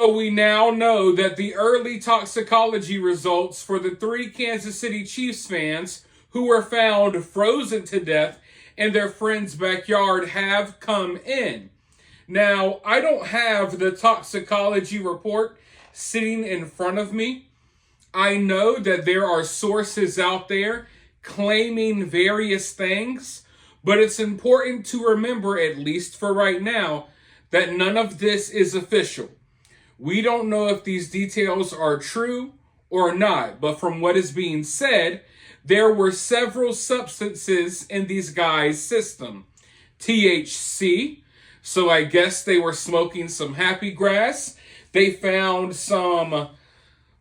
So we now know that the early toxicology results for the three Kansas City Chiefs fans who were found frozen to death in their friend's backyard have come in. Now, I don't have the toxicology report sitting in front of me. I know that there are sources out there claiming various things, but it's important to remember, at least for right now, that none of this is official. We don't know if these details are true or not, but from what is being said, there were several substances in these guys' system. THC, so I guess they were smoking some happy grass. They found some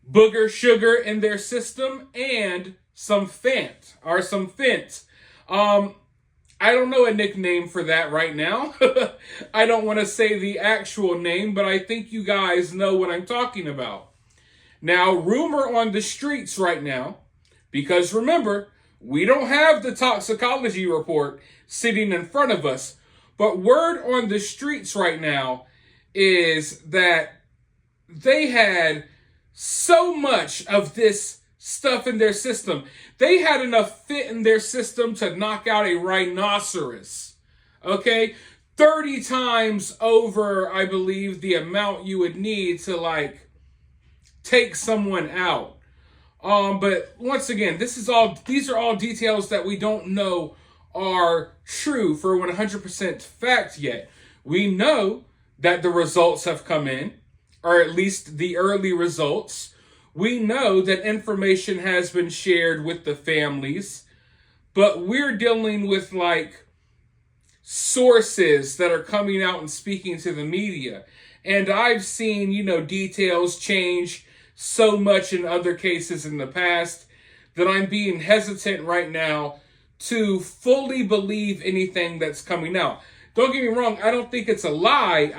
booger sugar in their system and some Fent. I don't know a nickname for that right now. I don't want to say the actual name, but I think you guys know what I'm talking about. Now, rumor on the streets right now, because remember, we don't have the toxicology report sitting in front of us, but word on the streets right now is that they had so much of this stuff in their system. They had enough fit in their system to knock out a rhinoceros. Okay? 30 times over, I believe, the amount you would need to, like, take someone out. But once again, these are all details that we don't know are true for 100% fact yet. We know that the results have come in, or at least the early results. We know that information has been shared with the families, but we're dealing with like sources that are coming out and speaking to the media. And I've seen, details change so much in other cases in the past that I'm being hesitant right now to fully believe anything that's coming out. Don't get me wrong, I don't think it's a lie.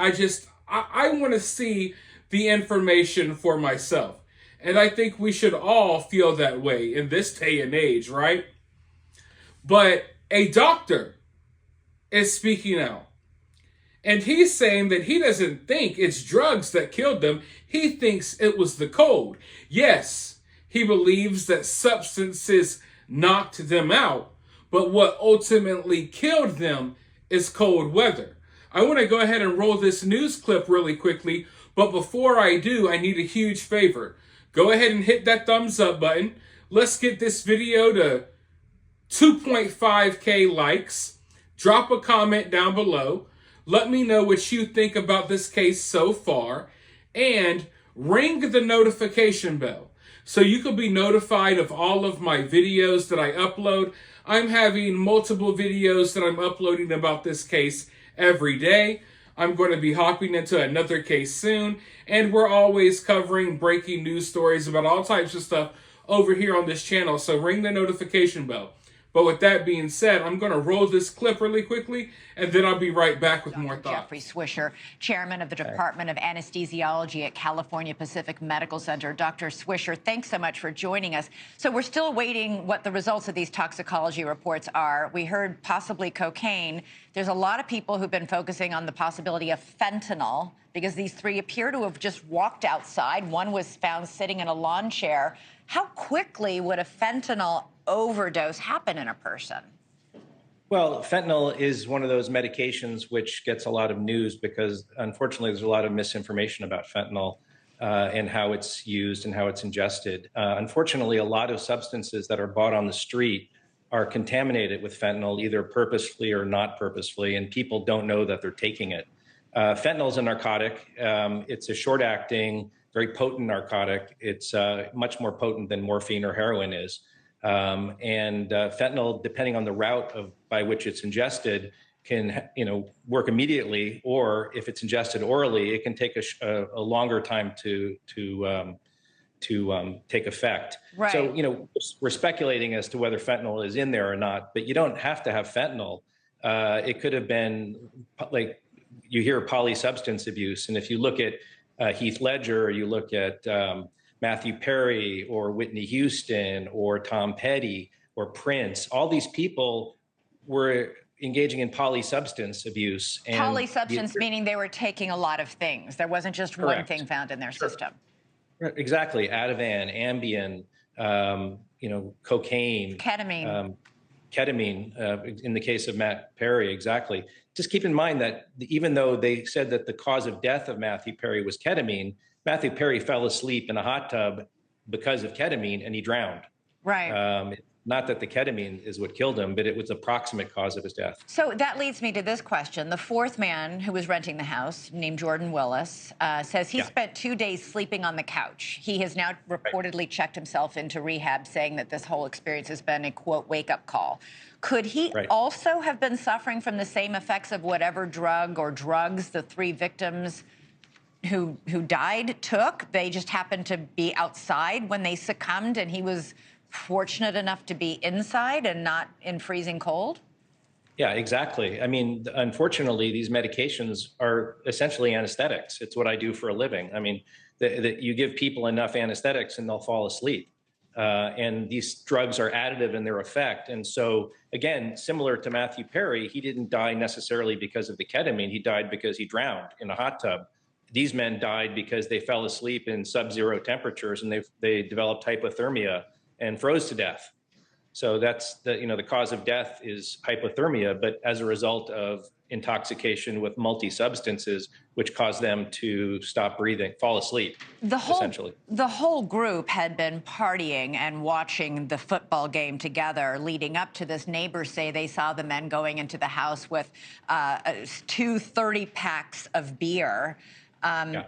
I want to see the information for myself. And I think we should all feel that way in this day and age, right? But a doctor is speaking out. And he's saying that he doesn't think it's drugs that killed them. He thinks it was the cold. Yes, he believes that substances knocked them out. But what ultimately killed them is cold weather. I want to go ahead and roll this news clip really quickly. But before I do, I need a huge favor. Go ahead and hit that thumbs up button. Let's get this video to 2.5K likes. Drop a comment down below. Let me know what you think about this case so far. And ring the notification bell so you can be notified of all of my videos that I upload. I'm having multiple videos that I'm uploading about this case every day. I'm going to be hopping into another case soon, and we're always covering breaking news stories about all types of stuff over here on this channel, so ring the notification bell. But with that being said, I'm going to roll this clip really quickly, and then I'll be right back with more thoughts. Jeffrey Swisher, chairman of the Department of Anesthesiology at California Pacific Medical Center. Dr. Swisher, thanks so much for joining us. So we're still awaiting what the results of these toxicology reports are. We heard possibly cocaine. There's a lot of people who've been focusing on the possibility of fentanyl because these three appear to have just walked outside. One was found sitting in a lawn chair. How quickly would a fentanyl overdose happen in a person? Well, fentanyl is one of those medications which gets a lot of news because, unfortunately, there's a lot of misinformation about fentanyl and how it's used and how it's ingested. Unfortunately, a lot of substances that are bought on the street are contaminated with fentanyl, either purposefully or not purposefully, and people don't know that they're taking it. Fentanyl is a narcotic. It's a short-acting, very potent narcotic. It's much more potent than morphine or heroin is. Fentanyl, depending on the route by which it's ingested, can work immediately, or if it's ingested orally, it can take a longer time to take effect. Right. So we're speculating as to whether fentanyl is in there or not, but you don't have to have fentanyl. It could have been, like, you hear polysubstance abuse, and if you look at Heath Ledger, or you look at Matthew Perry or Whitney Houston or Tom Petty or Prince, all these people were engaging in polysubstance abuse. And Polysubstance meaning they were taking a lot of things. There wasn't just one Correct. thing found in their system. Exactly. Ativan, Ambien, cocaine, Ketamine. ketamine, in the case of Matt Perry, exactly. Just keep in mind that even though they said that the cause of death of Matthew Perry was ketamine, Matthew Perry fell asleep in a hot tub because of ketamine and he drowned. Right. Not that the ketamine is what killed him, but it was the proximate cause of his death. So that leads me to this question. The fourth man who was renting the house, named Jordan Willis, says he spent 2 days sleeping on the couch. He has now reportedly checked himself into rehab, saying that this whole experience has been a, quote, wake-up call. Could he also have been suffering from the same effects of whatever drug or drugs the three victims who died took? They just happened to be outside when they succumbed, and he was fortunate enough to be inside and not in freezing cold? Yeah, exactly. I mean, unfortunately, these medications are essentially anesthetics. It's what I do for a living. I mean, you give people enough anesthetics and they'll fall asleep. And these drugs are additive in their effect. And so, again, similar to Matthew Perry, he didn't die necessarily because of the ketamine. He died because he drowned in a hot tub. These men died because they fell asleep in sub-zero temperatures and they developed hypothermia and froze to death. So that's the cause of death is hypothermia, but as a result of intoxication with multi-substances, which cause them to stop breathing, fall asleep, essentially. The whole group had been partying and watching the football game together leading up to this. Neighbors say they saw the men going into the house with 2 30-packs of beer.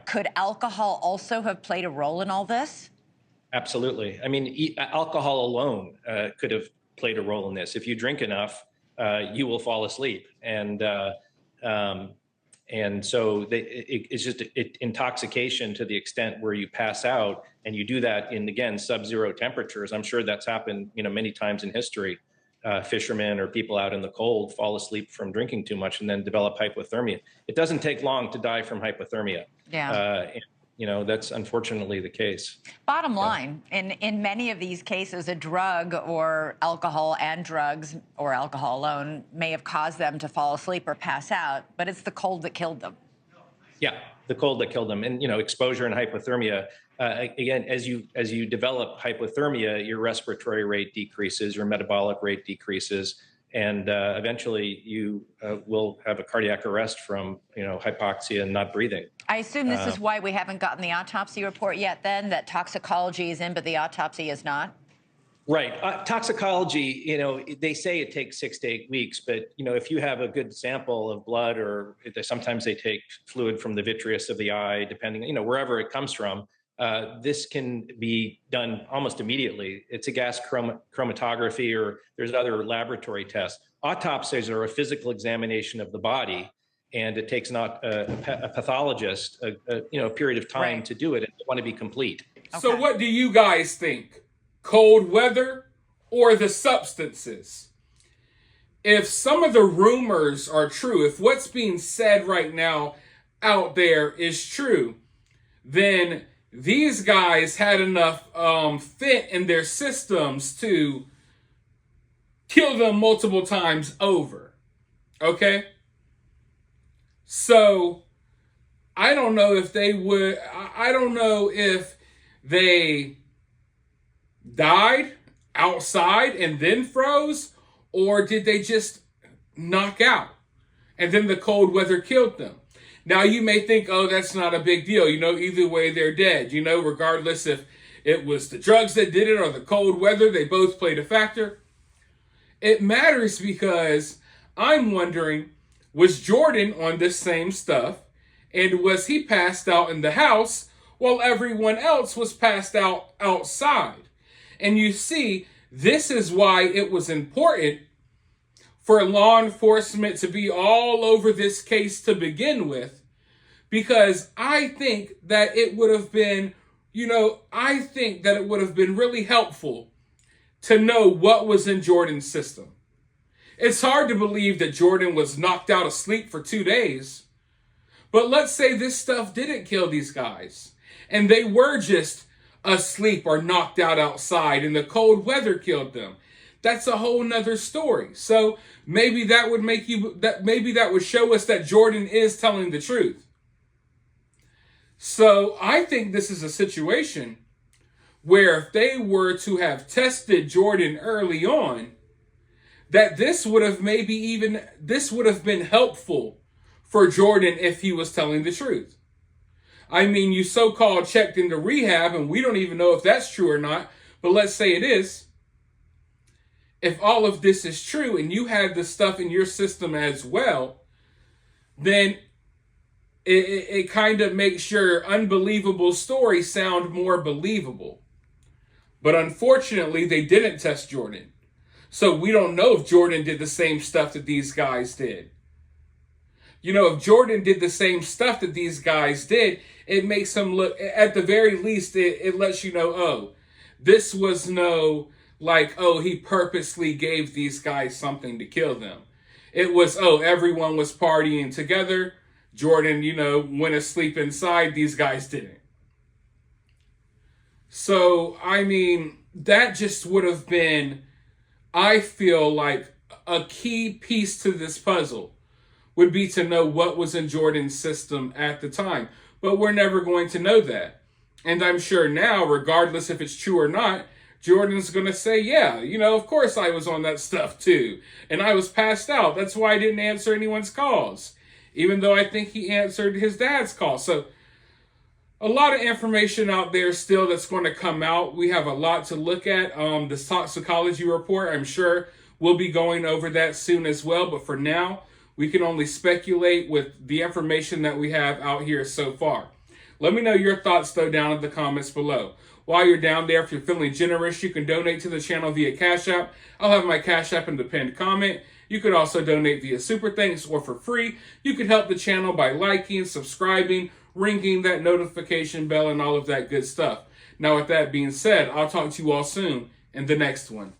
Could alcohol also have played a role in all this? Absolutely. I mean, alcohol alone could have played a role in this. If you drink enough, you will fall asleep. And so it's just intoxication to the extent where you pass out, and you do that in, again, sub-zero temperatures. I'm sure that's happened, many times in history. Fishermen or people out in the cold fall asleep from drinking too much and then develop hypothermia. It doesn't take long to die from hypothermia. Yeah. That's unfortunately the case. Bottom line, in many of these cases, a drug or alcohol and drugs or alcohol alone may have caused them to fall asleep or pass out, but it's the cold that killed them. Yeah, the cold that killed them. And, exposure and hypothermia, again, as you develop hypothermia, your respiratory rate decreases, your metabolic rate decreases, and eventually you will have a cardiac arrest from, hypoxia and not breathing. I assume this is why we haven't gotten the autopsy report yet, then, that toxicology is in, but the autopsy is not? Right. Toxicology, they say it takes 6 to 8 weeks, but, if you have a good sample of blood, or sometimes they take fluid from the vitreous of the eye, depending, wherever it comes from, this can be done almost immediately. It's a gas chromatography, or there's other laboratory tests. Autopsies are a physical examination of the body, and it takes not a pathologist a period of time to do it, and they want to be complete. Okay. So what do you guys think? Cold weather or the substances? If some of the rumors are true, if what's being said right now out there is true, then these guys had enough fit in their systems to kill them multiple times over. Okay? So, I don't know if they would, I don't know if they died outside and then froze, or did they just knock out and then the cold weather killed them? Now, you may think, oh, that's not a big deal. Either way, they're dead. Regardless if it was the drugs that did it or the cold weather, they both played a factor. It matters because I'm wondering, was Jordan on this same stuff? And was he passed out in the house while everyone else was passed out outside? And you see, this is why it was important for law enforcement to be all over this case to begin with, because I think that it would have been, really helpful to know what was in Jordan's system. It's hard to believe that Jordan was knocked out of sleep for 2 days. But let's say this stuff didn't kill these guys, and they were just asleep or knocked out outside, and the cold weather killed them. that's a whole nother story. So maybe that would maybe that would show us that Jordan is telling the truth. So I think this is a situation where if they were to have tested Jordan early on, that this would have been helpful for Jordan if he was telling the truth. I mean, you so-called checked into rehab, and we don't even know if that's true or not, but let's say it is. If all of this is true and you had this stuff in your system as well, then it kind of makes your unbelievable story sound more believable. But unfortunately, they didn't test Jordan. So we don't know if Jordan did the same stuff that these guys did. You know, if Jordan did the same stuff that these guys did, it makes him look, at the very least, it lets you know, oh, this was no, like, oh, he purposely gave these guys something to kill them. It was, oh, everyone was partying together. Jordan, you know, went asleep inside. These guys didn't. So, I mean, that just would have been, I feel like, a key piece to this puzzle would be to know what was in Jordan's system at the time. But we're never going to know that. And I'm sure now, regardless if it's true or not, Jordan's going to say, yeah, you know, of course I was on that stuff too. And I was passed out. That's why I didn't answer anyone's calls, even though I think he answered his dad's call. So a lot of information out there still that's going to come out. We have a lot to look at. This toxicology report, I'm sure we'll be going over that soon as well. But for now, we can only speculate with the information that we have out here so far. Let me know your thoughts, though, down in the comments below. While you're down there, if you're feeling generous, you can donate to the channel via Cash App. I'll have my Cash App in the pinned comment. You could also donate via Super Thanks or for free. You can help the channel by liking, subscribing, ringing that notification bell, and all of that good stuff. Now, with that being said, I'll talk to you all soon in the next one.